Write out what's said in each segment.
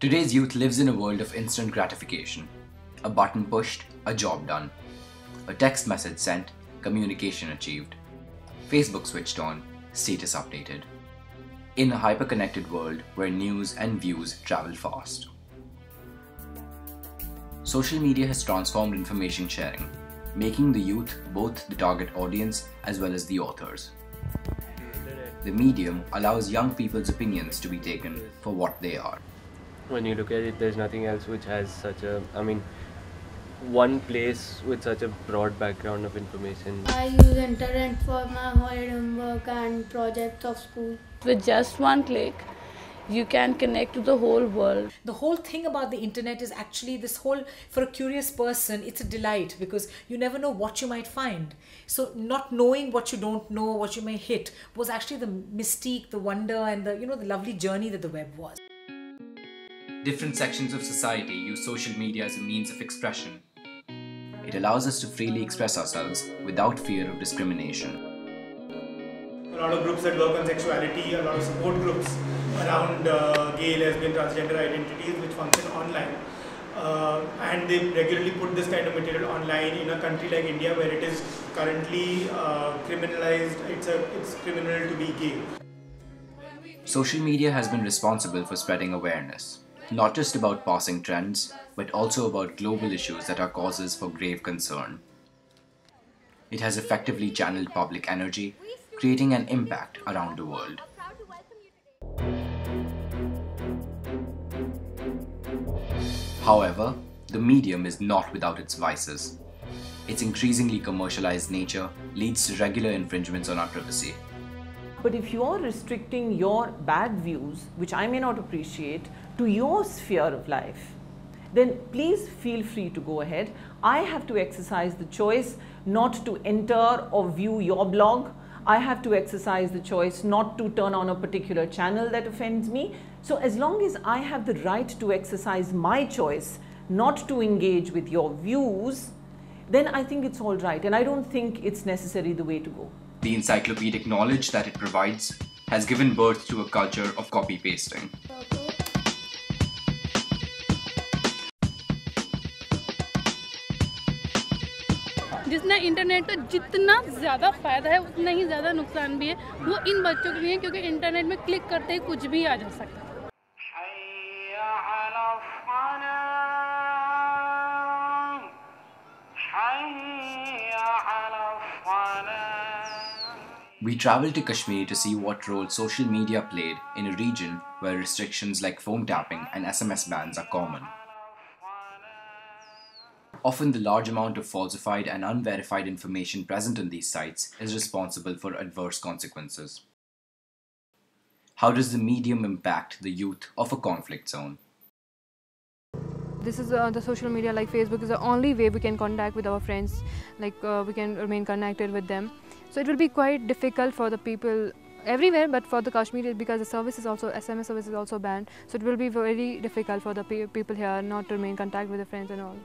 Today's youth lives in a world of instant gratification. A button pushed, a job done. A text message sent, communication achieved. Facebook switched on, status updated. In a hyper-connected world where news and views travel fast. Social media has transformed information sharing, making the youth both the target audience as well as the authors. The medium allows young people's opinions to be taken for what they are. When you look at it, there's nothing else which has such a, one place with such a broad background of information. I use internet for my holiday homework and projects of school. With just one click, you can connect to the whole world. The whole thing about the internet is actually for a curious person, it's a delight because you never know what you might find. So not knowing what you don't know, what you may hit, was actually the mystique, the wonder and the lovely journey that the web was. Different sections of society use social media as a means of expression. It allows us to freely express ourselves without fear of discrimination. A lot of groups that work on sexuality, a lot of support groups around gay, lesbian, transgender identities which function online. And they regularly put this kind of material online in a country like India where it is currently criminalized, it's criminal to be gay. Social media has been responsible for spreading awareness, not just about passing trends, but also about global issues that are causes for grave concern. It has effectively channeled public energy, creating an impact around the world. However, the medium is not without its vices. Its increasingly commercialized nature leads to regular infringements on our privacy. But if you are restricting your bad views, which I may not appreciate, to your sphere of life, then please feel free to go ahead. I have to exercise the choice not to enter or view your blog. I have to exercise the choice not to turn on a particular channel that offends me. So as long as I have the right to exercise my choice not to engage with your views, then I think it's all right. And I don't think it's necessarily the way to go. The encyclopedic knowledge that it provides has given birth to a culture of copy-pasting. जितना internet का जितना ज़्यादा फ़ायदा है उतना ही ज़्यादा नुकसान भी है वो इन बच्चों के लिए क्योंकि इंटरनेट में क्लिक करते ही कुछ भी आ जा सकता है. We traveled to Kashmir to see what role social media played in a region where restrictions like phone tapping and SMS bans are common. Often the large amount of falsified and unverified information present on these sites is responsible for adverse consequences. How does the medium impact the youth of a conflict zone? This is the social media like Facebook is the only way we can contact with our friends, we can remain connected with them. So it will be quite difficult for the people everywhere, but for the Kashmir because the service is also, SMS service is also banned. So it will be very difficult for the people here not to remain in contact with their friends and all.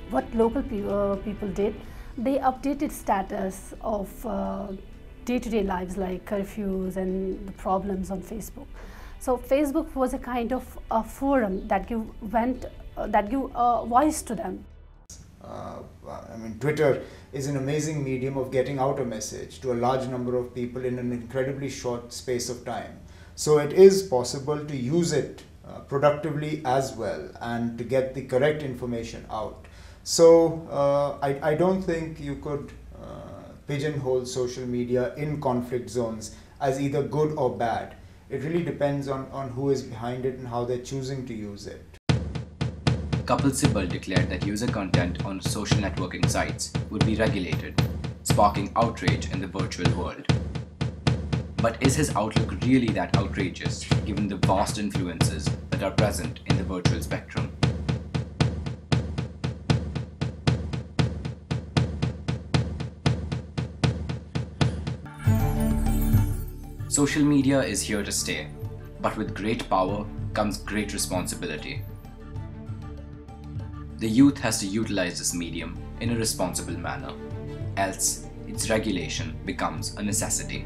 What local people did, they updated status of day-to-day lives like curfews and the problems on Facebook. So Facebook was a kind of a forum that give voice to them. Twitter is an amazing medium of getting out a message to a large number of people in an incredibly short space of time. So it is possible to use it productively as well and to get the correct information out. So I don't think you could pigeonhole social media in conflict zones as either good or bad. It really depends on who is behind it and how they're choosing to use it. Kapil Sibal declared that user content on social networking sites would be regulated, sparking outrage in the virtual world. But is his outlook really that outrageous, given the vast influences that are present in the virtual spectrum? Social media is here to stay, but with great power comes great responsibility. The youth has to utilize this medium in a responsible manner, else its regulation becomes a necessity.